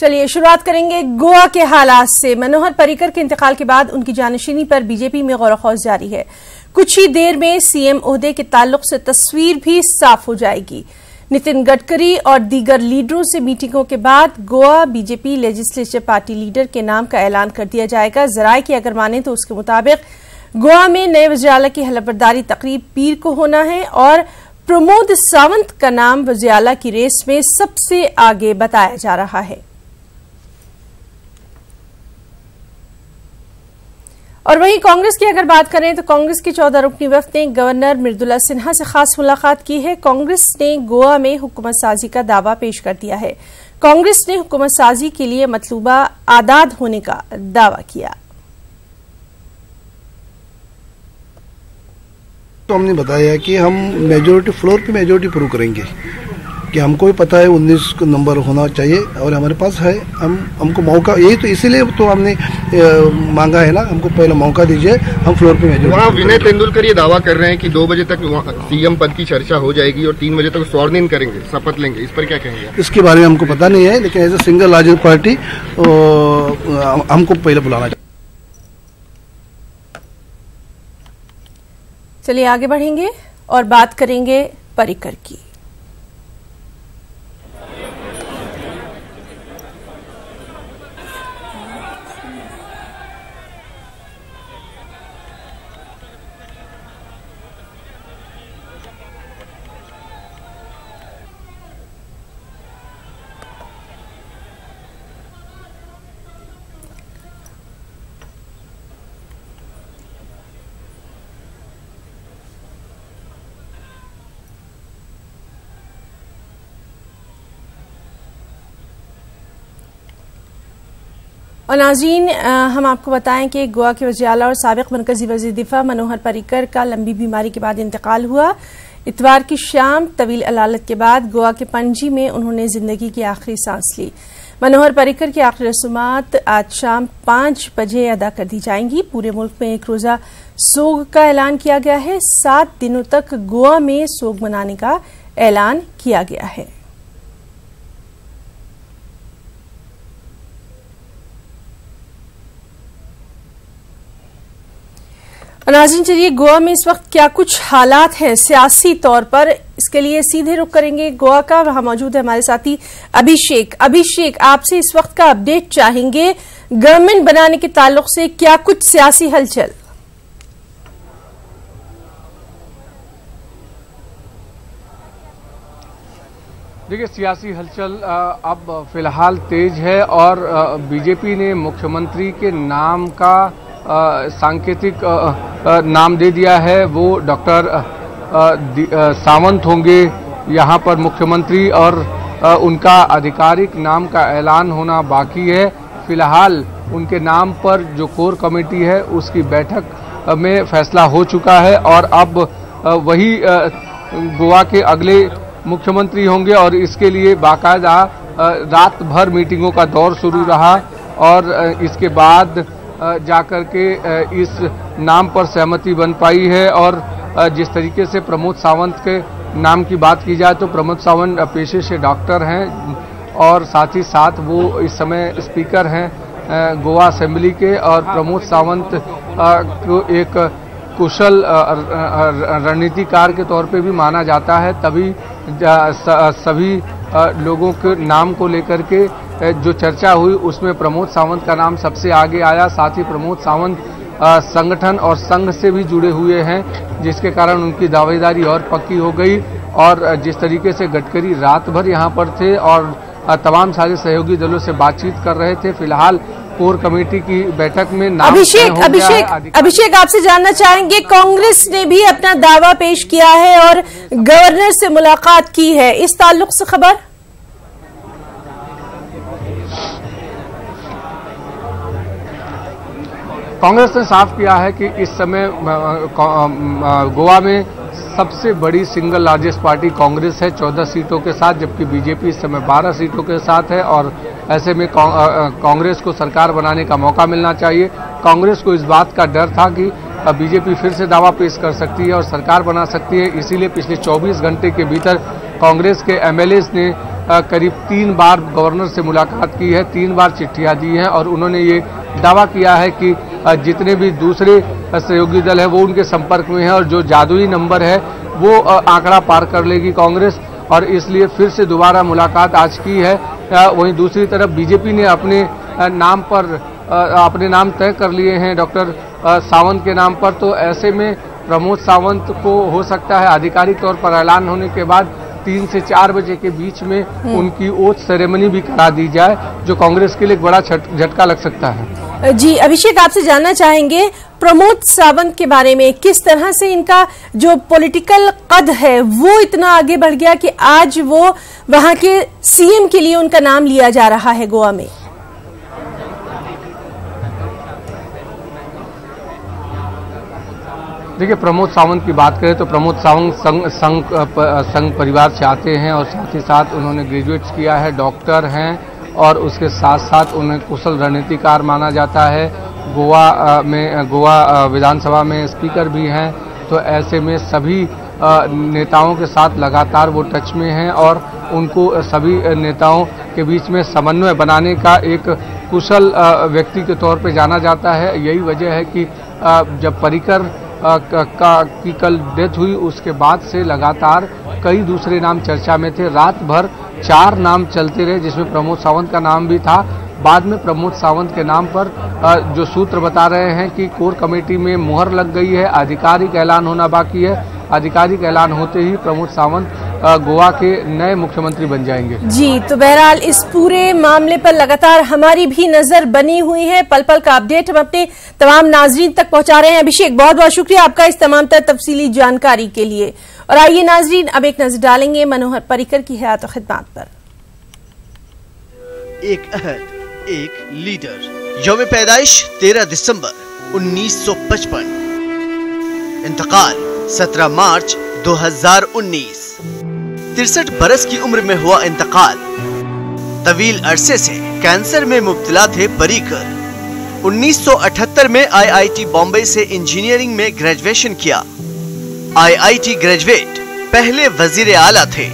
चलिए शुरुआत करेंगे गोवा के हालात से। मनोहर पर्रिकर के इंतकाल के बाद उनकी जानशीनी पर बीजेपी में गौर-व-खौज जारी है। कुछ ही देर में सीएम ओहदे के ताल्लुक से तस्वीर भी साफ हो जाएगी। नितिन गडकरी और दीगर लीडरों से मीटिंगों के बाद Goa BJP legislative party leader के नाम का ऐलान कर दिया जाएगा। जराये की अगर माने तो उसके मुताबिक गोवा में नए वज़ीर-ए-आला की हलफबरदारी तकरीब पीर को होना है और प्रमोद सावंत का नाम वज़ीर-ए-आला की रेस में सबसे आगे बताया जा रहा है। और वहीं कांग्रेस की अगर बात करें तो कांग्रेस की 14 रुकनी वफ्द ने गवर्नर मृदुला सिन्हा से खास मुलाकात की है। कांग्रेस ने गोवा में हुकूमत साजी का दावा पेश कर दिया है। कांग्रेस ने हुकूमत साजी के लिए मतलूबा आदाद होने का दावा किया। तो हमने बताया कि हम मेजोरिटी फ्लोर पे मेजोरिटी प्रूव करेंगे कि हमको भी पता है 19 नंबर होना चाहिए और हमारे पास है। हमको मौका यही तो इसीलिए तो हमने मांगा है ना, हमको पहले मौका दीजिए, हम फ्लोर पे मेजोरिटी। वहाँ विनय तेंदुलकर ये दावा कर रहे हैं कि 2 बजे तक सीएम पद की चर्चा हो जाएगी और 3 बजे तक स्वर्ण इन करेंगे, शपथ लेंगे। इस पर क्या कहेंगे? इसके बारे में हमको पता नहीं है, लेकिन as a single largest party हमको पहले बुलाना चाहिए। चलिए आगे बढ़ेंगे और बात करेंगे पर्रिकर की। और नाज़रीन, हम आपको बताएं कि गोवा के वज़ीर-ए-आला और साबिक़ मरकज़ी वज़ीर दिफ़ा मनोहर पर्रिकर का लंबी बीमारी के बाद इंतकाल हुआ। इतवार की शाम तवील अलालत के बाद गोवा के पणजी में उन्होंने जिंदगी की आखिरी सांस ली। मनोहर पर्रिकर की आखिरी रसूमात आज शाम 5 बजे अदा कर दी जाएंगी। पूरे मुल्क में एक रोज़ा सोग का ऐलान किया गया है। 7 दिनों तक गोवा में सोग मनाने का ऐलान किया गया है। नाज़रीन, चलिए गोवा में इस वक्त क्या कुछ हालात हैं सियासी तौर पर, इसके लिए सीधे रुख करेंगे गोवा का। वहां मौजूद है हमारे साथी अभिषेक। अभिषेक, आपसे इस वक्त का अपडेट चाहेंगे। गवर्नमेंट बनाने के ताल्लुक से क्या कुछ सियासी हलचल? देखिए, सियासी हलचल अब फिलहाल तेज है और बीजेपी ने मुख्यमंत्री के नाम का सांकेतिक नाम दे दिया है। वो डॉक्टर सावंत होंगे यहाँ पर मुख्यमंत्री और उनका आधिकारिक नाम का ऐलान होना बाकी है। फिलहाल उनके नाम पर जो कोर कमेटी है उसकी बैठक में फैसला हो चुका है और अब वही गोवा के अगले मुख्यमंत्री होंगे और इसके लिए बाकायदा रात भर मीटिंगों का दौर शुरू रहा और इसके बाद जाकर के इस नाम पर सहमति बन पाई है। और जिस तरीके से प्रमोद सावंत के नाम की बात की जाए तो प्रमोद सावंत पेशे से डॉक्टर हैं और साथ ही साथ वो इस समय स्पीकर हैं गोवा असेंबली के। और प्रमोद सावंत को एक कुशल रणनीतिकार के तौर पे भी माना जाता है। तभी सभी लोगों के नाम को लेकर के जो चर्चा हुई उसमें प्रमोद सावंत का नाम सबसे आगे आया। साथ ही प्रमोद सावंत संगठन और संघ से भी जुड़े हुए हैं, जिसके कारण उनकी दावेदारी और पक्की हो गई। और जिस तरीके से गडकरी रात भर यहाँ पर थे और तमाम सारे सहयोगी दलों से बातचीत कर रहे थे। फिलहाल कोर कमेटी की बैठक में नाम अभिषेक आपसे जानना चाहेंगे, कांग्रेस ने भी अपना दावा पेश किया है और गवर्नर से मुलाकात की है, इस ताल्लुक से खबर? कांग्रेस ने साफ किया है कि इस समय गोवा में सबसे बड़ी सिंगल लार्जेस्ट पार्टी कांग्रेस है 14 सीटों के साथ, जबकि बीजेपी इस समय 12 सीटों के साथ है। और ऐसे में कांग्रेस को सरकार बनाने का मौका मिलना चाहिए। कांग्रेस को इस बात का डर था कि बीजेपी फिर से दावा पेश कर सकती है और सरकार बना सकती है, इसीलिए पिछले 24 घंटे के भीतर कांग्रेस के एमएलएज ने करीब 3 बार गवर्नर से मुलाकात की है, 3 बार चिट्ठियां दी हैं और उन्होंने ये दावा किया है कि जितने भी दूसरे सहयोगी दल है वो उनके संपर्क में है और जो जादुई नंबर है वो आंकड़ा पार कर लेगी कांग्रेस, और इसलिए फिर से दोबारा मुलाकात आज की है। वहीं दूसरी तरफ बीजेपी ने अपने नाम तय कर लिए हैं डॉक्टर सावंत के नाम पर, तो ऐसे में प्रमोद सावंत को हो सकता है आधिकारिक तौर पर ऐलान होने के बाद 3 से 4 बजे के बीच में उनकी ओथ सेरेमनी भी करा दी जाए, जो कांग्रेस के लिए एक बड़ा झटका लग सकता है। जी अभिषेक, आपसे जानना चाहेंगे प्रमोद सावंत के बारे में, किस तरह से इनका जो पॉलिटिकल कद है वो इतना आगे बढ़ गया कि आज वो वहां के सीएम के लिए उनका नाम लिया जा रहा है गोवा में। देखिए, प्रमोद सावंत की बात करें तो प्रमोद सावंत संघ परिवार से आते हैं और साथ ही साथ उन्होंने ग्रेजुएट्स किया है, डॉक्टर हैं और उसके साथ साथ उन्हें कुशल रणनीतिकार माना जाता है। गोवा विधानसभा में स्पीकर भी हैं, तो ऐसे में सभी नेताओं के साथ लगातार वो टच में हैं और उनको सभी नेताओं के बीच में समन्वय बनाने का एक कुशल व्यक्ति के तौर पे जाना जाता है। यही वजह है कि जब पर्रिकर की कल डेथ हुई उसके बाद से लगातार कई दूसरे नाम चर्चा में थे। रात भर 4 नाम चलते रहे जिसमें प्रमोद सावंत का नाम भी था। बाद में प्रमोद सावंत के नाम पर जो सूत्र बता रहे हैं कि कोर कमेटी में मुहर लग गई है, आधिकारिक ऐलान होना बाकी है। आधिकारिक ऐलान होते ही प्रमोद सावंत गोवा के नए मुख्यमंत्री बन जाएंगे। जी, तो बहरहाल इस पूरे मामले पर लगातार हमारी भी नजर बनी हुई है। पल पल का अपडेट हम अपने तमाम नाजरीन तक पहुंचा रहे हैं। अभिषेक, बहुत बहुत शुक्रिया आपका इस तमाम तफसीली जानकारी के लिए। और आइए नाजरीन, अब एक नजर डालेंगे मनोहर पर्रिकर की हयात और खिदमत पर। एक अहद, एक लीडर। यौम पैदाइश 13 दिसंबर 1955, इंतकाल 17 मार्च 2019। 63 बरस की उम्र में हुआ इंतकाल। तवील अरसे से कैंसर में मुब्तला थे पर्रिकर। 1978 में आईआईटी बॉम्बे से इंजीनियरिंग में ग्रेजुएशन किया। आईआईटी ग्रेजुएट पहले वजीर आला थे।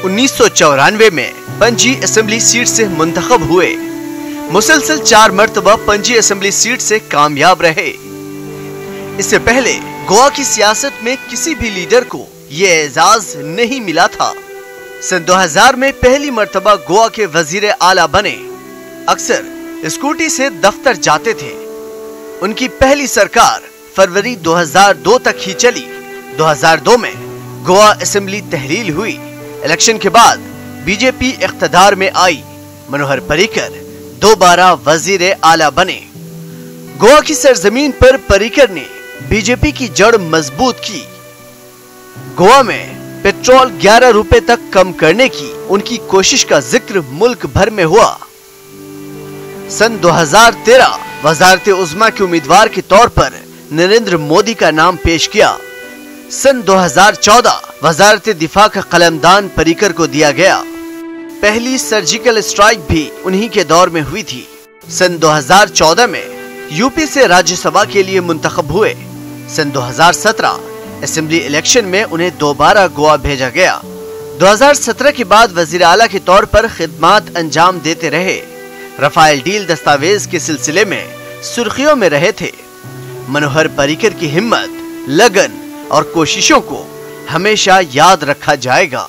1994 में पणजी असेंबली सीट से मुंतखब हुए। मुसलसल 4 मर्तबा पणजी असेंबली सीट से कामयाब रहे। इससे पहले गोवा की सियासत में किसी भी लीडर को ये एजाज नहीं मिला था। सन 2000 में पहली मर्तबा गोवा के वजीर आला बने। अक्सर स्कूटी से दफ्तर जाते थे। उनकी पहली सरकार फरवरी 2002 तक ही चली। 2002 में गोवा असेंबली तहलील हुई। इलेक्शन के बाद बीजेपी इख्तिदार में आई। मनोहर पर्रिकर दोबारा वजीर आला बने। गोवा की सरजमीन पर पर्रिकर ने बीजेपी की जड़ मजबूत की। गोवा में पेट्रोल 11 रुपए तक कम करने की उनकी कोशिश का जिक्र मुल्क भर में हुआ। सन 2013 वजारत उज़्मा के उम्मीदवार के तौर पर नरेंद्र मोदी का नाम पेश किया। सन 2014 वजारत दिफा का कलमदान पर्रिकर को दिया गया। पहली सर्जिकल स्ट्राइक भी उन्हीं के दौर में हुई थी। सन 2014 में यूपी से राज्यसभा के लिए मुंतखब हुए। सन 2017 असेंबली इलेक्शन में उन्हें दोबारा गोवा भेजा गया। 2017 के बाद वजीर आला के तौर पर खिदमात अंजाम देते रहे। रफाइल डील दस्तावेज के सिलसिले में सुर्खियों में रहे थे। मनोहर पर्रिकर की हिम्मत, लगन और कोशिशों को हमेशा याद रखा जाएगा।